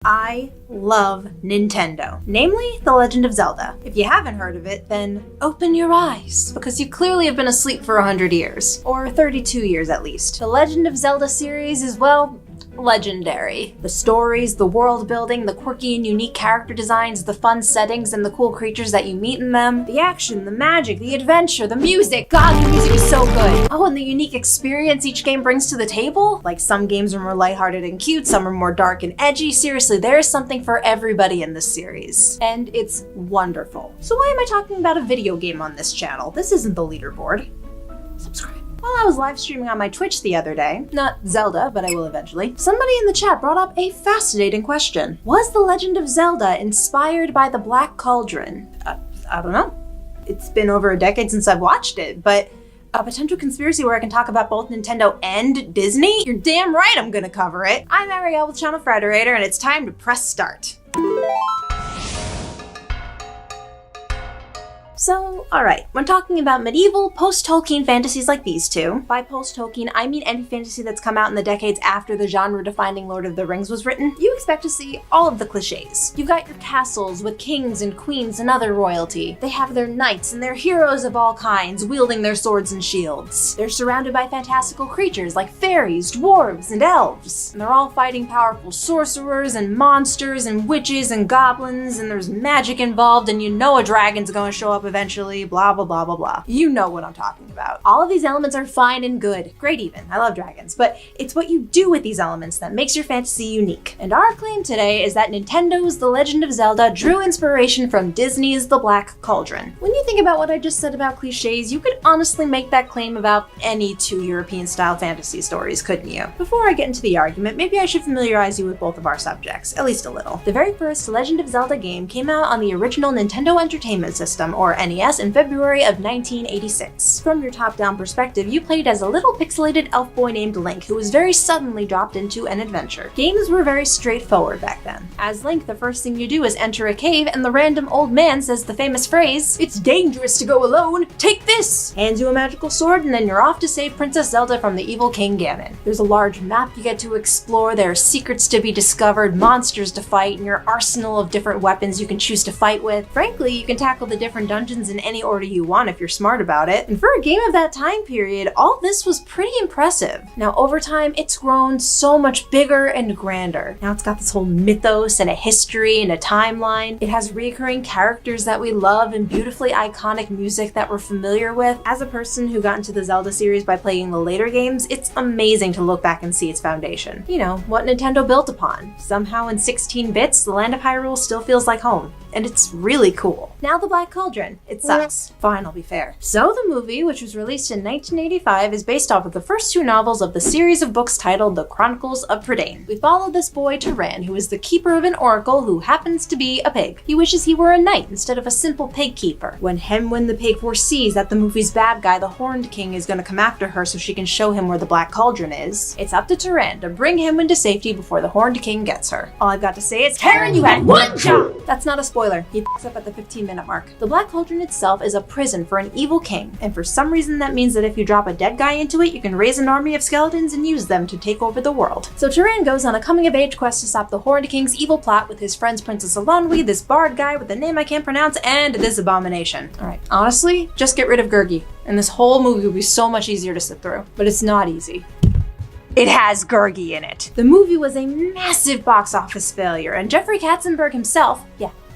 I love Nintendo, namely The Legend of Zelda. If you haven't heard of it, then open your eyes, because you clearly have been asleep for 100 years, or 32 years at least. The Legend of Zelda series is, well, legendary. The stories, the world building, the quirky and unique character designs, the fun settings, and the cool creatures that you meet in them, the action, the magic, the adventure, the music. God, the music is so good. Oh, and the unique experience each game brings to the table. Like, some games are more lighthearted and cute, some are more dark and edgy. Seriously, there is something for everybody in this series. And it's wonderful. So why am I talking about a video game on this channel? This isn't the leaderboard. Subscribe. While I was live streaming on my Twitch the other day, not Zelda, but I will eventually, somebody in the chat brought up a fascinating question. Was The Legend of Zelda inspired by the Black Cauldron? I don't know. It's been over a decade since I've watched it, but a potential conspiracy where I can talk about both Nintendo and Disney? You're damn right I'm gonna cover it. I'm Ariel with Channel Frederator, and it's time to press start. So, alright, when talking about medieval, post-Tolkien fantasies like these two, by post-Tolkien, I mean any fantasy that's come out in the decades after the genre-defining Lord of the Rings was written, you expect to see all of the cliches. You've got your castles with kings and queens and other royalty. They have their knights and their heroes of all kinds, wielding their swords and shields. They're surrounded by fantastical creatures like fairies, dwarves, and elves. And they're all fighting powerful sorcerers and monsters and witches and goblins, and there's magic involved, and you know a dragon's gonna show up eventually, blah, blah, blah, blah, blah. You know what I'm talking about. All of these elements are fine and good. Great even. I love dragons. But it's what you do with these elements that makes your fantasy unique. And our claim today is that Nintendo's The Legend of Zelda drew inspiration from Disney's The Black Cauldron. When you think about what I just said about cliches, you could honestly make that claim about any two European-style fantasy stories, couldn't you? Before I get into the argument, maybe I should familiarize you with both of our subjects, at least a little. The very first Legend of Zelda game came out on the original Nintendo Entertainment System, or NES, in February of 1986. From your top-down perspective, you played as a little pixelated elf boy named Link, who was very suddenly dropped into an adventure. Games were very straightforward back then. As Link, the first thing you do is enter a cave, and the random old man says the famous phrase, "It's dangerous to go alone, take this!" Hands you a magical sword, and then you're off to save Princess Zelda from the evil King Ganon. There's a large map you get to explore, there are secrets to be discovered, monsters to fight, and your arsenal of different weapons you can choose to fight with. Frankly, you can tackle the different dungeons in any order you want if you're smart about it. And for a game of that time period, all this was pretty impressive. Now over time, it's grown so much bigger and grander. Now it's got this whole mythos and a history and a timeline. It has recurring characters that we love and beautifully iconic music that we're familiar with. As a person who got into the Zelda series by playing the later games, it's amazing to look back and see its foundation. You know, what Nintendo built upon. Somehow in 16 bits, the land of Hyrule still feels like home. And it's really cool. Now the Black Cauldron. It sucks. Fine, I'll be fair. So the movie, which was released in 1985, is based off of the first two novels of the series of books titled The Chronicles of Prydain. We follow this boy, Taran, who is the keeper of an oracle who happens to be a pig. He wishes he were a knight instead of a simple pig keeper. When the pig foresees that the movie's bad guy, the Horned King, is gonna come after her so she can show him where the Black Cauldron is, it's up to Taran to bring him into safety before the Horned King gets her. All I've got to say is, Taran, you had one job! That's not a spoiler. He picks up at the 15-minute mark. The Black Cauldron itself is a prison for an evil king, and for some reason that means that if you drop a dead guy into it, you can raise an army of skeletons and use them to take over the world. So Taran goes on a coming-of-age quest to stop the Horned King's evil plot with his friends Princess Alonwi, this bard guy with a name I can't pronounce, and this abomination. Alright, honestly, just get rid of Gurgi, and this whole movie would be so much easier to sit through. But it's not easy. It has Gurgi in it. The movie was a massive box office failure, and Jeffrey Katzenberg himself,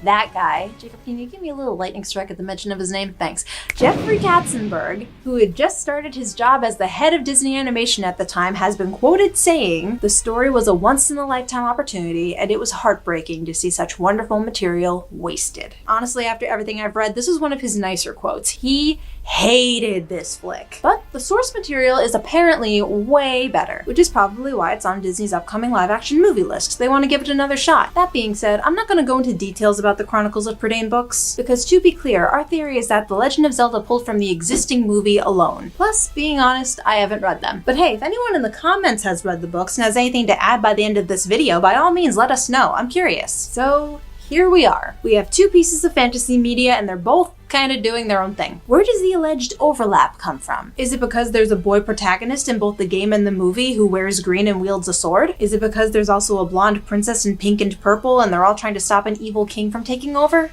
that guy. Jacob, can you give me a little lightning strike at the mention of his name? Thanks. Jeffrey Katzenberg, who had just started his job as the head of Disney Animation at the time, has been quoted saying, "The story was a once-in-a-lifetime opportunity, and it was heartbreaking to see such wonderful material wasted." Honestly, after everything I've read, this is one of his nicer quotes. He hated this flick. But the source material is apparently way better, which is probably why it's on Disney's upcoming live-action movie list. They want to give it another shot. That being said, I'm not going to go into details about the Chronicles of Prydain books, because to be clear, our theory is that The Legend of Zelda pulled from the existing movie alone. Plus, being honest, I haven't read them. But hey, if anyone in the comments has read the books and has anything to add by the end of this video, by all means let us know. I'm curious. So here we are. We have two pieces of fantasy media, and they're both kind of doing their own thing. Where does the alleged overlap come from? Is it because there's a boy protagonist in both the game and the movie who wears green and wields a sword? Is it because there's also a blonde princess in pink and purple and they're all trying to stop an evil king from taking over?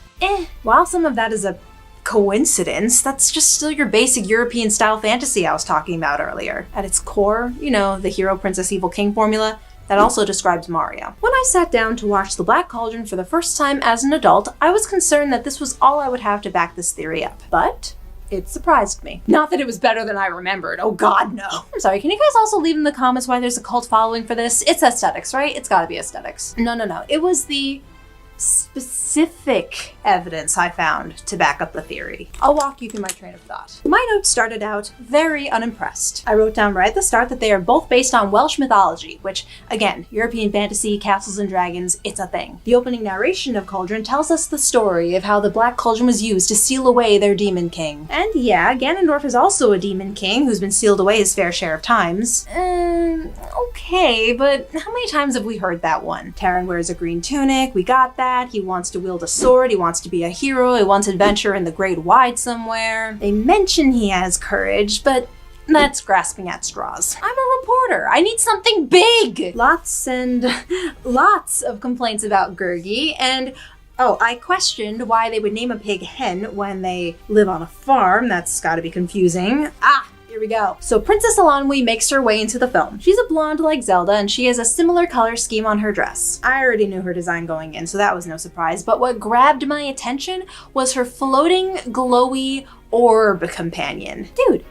While some of that is a coincidence, that's just still your basic European style fantasy I was talking about earlier. At its core, you know, the hero, princess, evil king formula. That also describes Mario. When I sat down to watch The Black Cauldron for the first time as an adult, I was concerned that this was all I would have to back this theory up. But it surprised me. Not that it was better than I remembered. Oh god, no. I'm sorry, can you guys also leave in the comments why there's a cult following for this? It's aesthetics, right? It's gotta be aesthetics. No. It was the specific evidence I found to back up the theory. I'll walk you through my train of thought. My notes started out very unimpressed. I wrote down right at the start that they are both based on Welsh mythology, which, again, European fantasy, castles and dragons, it's a thing. The opening narration of Cauldron tells us the story of how the Black Cauldron was used to seal away their demon king. And yeah, Ganondorf is also a demon king who's been sealed away his fair share of times. Okay, but how many times have we heard that one? Terran wears a green tunic, we got that. He wants to wield a sword, he wants to be a hero, he wants adventure in the great wide somewhere. They mention he has courage, but that's grasping at straws. I'm a reporter, I need something big! Lots and lots of complaints about Gurgi, and I questioned why they would name a pig hen when they live on a farm. That's gotta be confusing. Here we go. So Princess Elanwi makes her way into the film. She's a blonde like Zelda, and she has a similar color scheme on her dress. I already knew her design going in, so that was no surprise, but what grabbed my attention was her floating, glowy orb companion. Dude,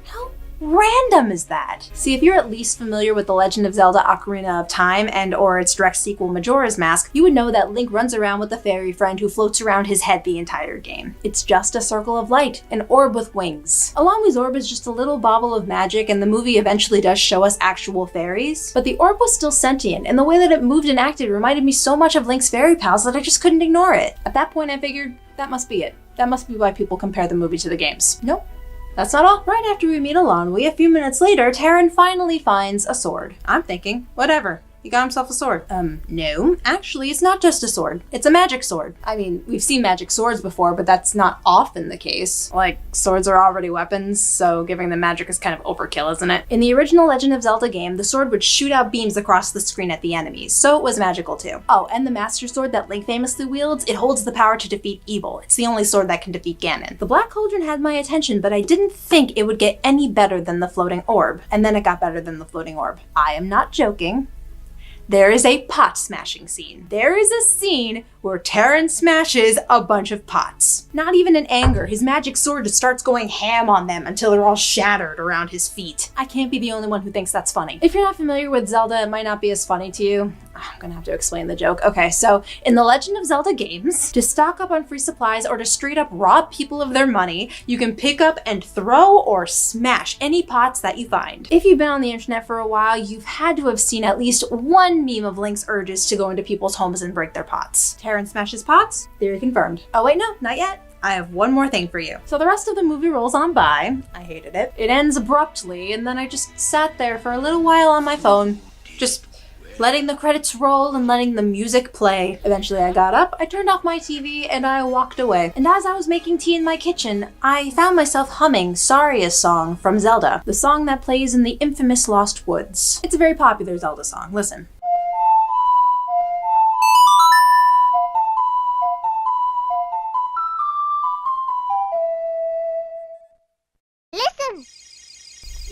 how random is that? See, if you're at least familiar with The Legend of Zelda Ocarina of Time and or its direct sequel Majora's Mask, you would know that Link runs around with a fairy friend who floats around his head the entire game. It's just a circle of light, an orb with wings. Elanwi's orb is just a little bauble of magic, and the movie eventually does show us actual fairies, but the orb was still sentient, and the way that it moved and acted reminded me so much of Link's fairy pals that I just couldn't ignore it. At that point I figured, that must be it. That must be why people compare the movie to the games. Nope. That's not all. Right after we meet Elanwi, a few minutes later, Terran finally finds a sword. I'm thinking, whatever. He got himself a sword. No. Actually, it's not just a sword. It's a magic sword. I mean, we've seen magic swords before, but that's not often the case. Like, swords are already weapons, so giving them magic is kind of overkill, isn't it? In the original Legend of Zelda game, the sword would shoot out beams across the screen at the enemies, so it was magical too. Oh, and the Master Sword that Link famously wields, it holds the power to defeat evil. It's the only sword that can defeat Ganon. The Black Cauldron had my attention, but I didn't think it would get any better than the floating orb. And then it got better than the floating orb. I am not joking. There is a pot smashing scene. There is a scene where Terran smashes a bunch of pots. Not even in anger, his magic sword just starts going ham on them until they're all shattered around his feet. I can't be the only one who thinks that's funny. If you're not familiar with Zelda, it might not be as funny to you. I'm gonna have to explain the joke. Okay, so in the Legend of Zelda games, to stock up on free supplies or to straight up rob people of their money, you can pick up and throw or smash any pots that you find. If you've been on the internet for a while, you've had to have seen at least one meme of Link's urges to go into people's homes and break their pots. Terran smashes pots? Theory confirmed. Oh wait, no, not yet. I have one more thing for you. So the rest of the movie rolls on by. I hated it. It ends abruptly, and then I just sat there for a little while on my phone, just letting the credits roll and letting the music play. Eventually I got up, I turned off my TV, and I walked away. And as I was making tea in my kitchen, I found myself humming Saria's song from Zelda, the song that plays in the infamous Lost Woods. It's a very popular Zelda song, listen.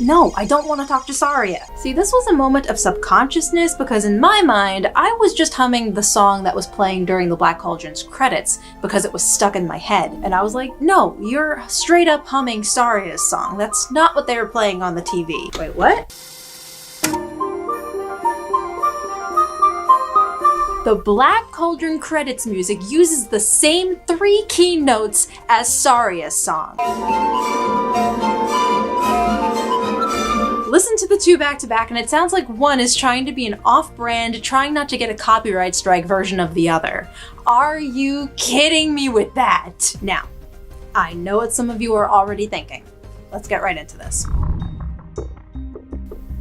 No, I don't want to talk to Saria. See, this was a moment of subconsciousness because in my mind, I was just humming the song that was playing during the Black Cauldron's credits because it was stuck in my head. And I was like, no, you're straight up humming Saria's song. That's not what they were playing on the TV. Wait, what? The Black Cauldron credits music uses the same 3 key notes as Saria's song. Listen to the two back to back and it sounds like one is trying to be an off-brand, trying not to get a copyright strike version of the other. Are you kidding me with that? Now, I know what some of you are already thinking. Let's get right into this.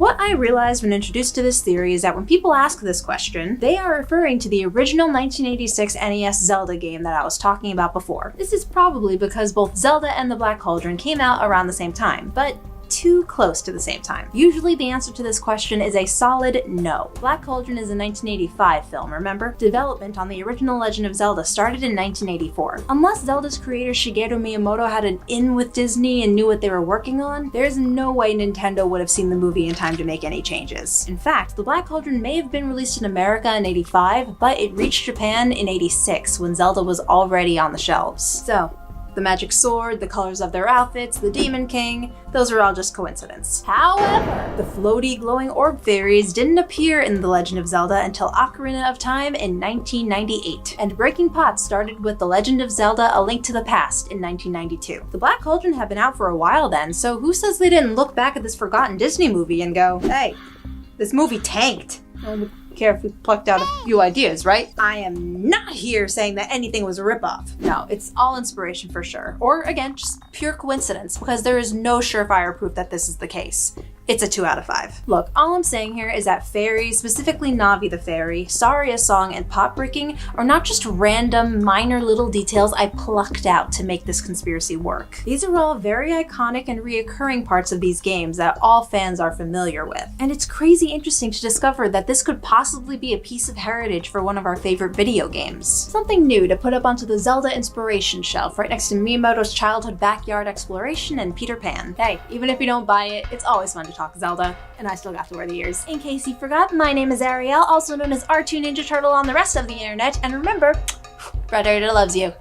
What I realized when introduced to this theory is that when people ask this question, they are referring to the original 1986 NES Zelda game that I was talking about before. This is probably because both Zelda and the Black Cauldron came out around the same time, but too close to the same time. Usually the answer to this question is a solid no. Black Cauldron is a 1985 film, remember? Development on the original Legend of Zelda started in 1984. Unless Zelda's creator Shigeru Miyamoto had an in with Disney and knew what they were working on, there's no way Nintendo would have seen the movie in time to make any changes. In fact, the Black Cauldron may have been released in America in '85, but it reached Japan in '86 when Zelda was already on the shelves. So, the magic sword, the colors of their outfits, the Demon King, those are all just coincidence. However, the floaty glowing orb fairies didn't appear in The Legend of Zelda until Ocarina of Time in 1998, and Breaking Pots started with The Legend of Zelda: A Link to the Past in 1992. The Black Cauldron had been out for a while then, so who says they didn't look back at this forgotten Disney movie and go, hey, this movie tanked. I would care if we plucked out a few ideas, right? I am not here saying that anything was a ripoff. No, it's all inspiration for sure. Or again, just pure coincidence, because there is no surefire proof that this is the case. It's a 2 out of 5. Look, all I'm saying here is that fairies, specifically Navi the fairy, Saria song, and pot breaking are not just random, minor little details I plucked out to make this conspiracy work. These are all very iconic and reoccurring parts of these games that all fans are familiar with. And it's crazy interesting to discover that this could possibly be a piece of heritage for one of our favorite video games. Something new to put up onto the Zelda inspiration shelf right next to Miyamoto's childhood backyard exploration and Peter Pan. Hey, even if you don't buy it, it's always fun to talk Zelda, and I still got to wear the ears. In case you forgot, my name is Ariel, also known as R2 Ninja Turtle on the rest of the internet, and remember, Brother loves you.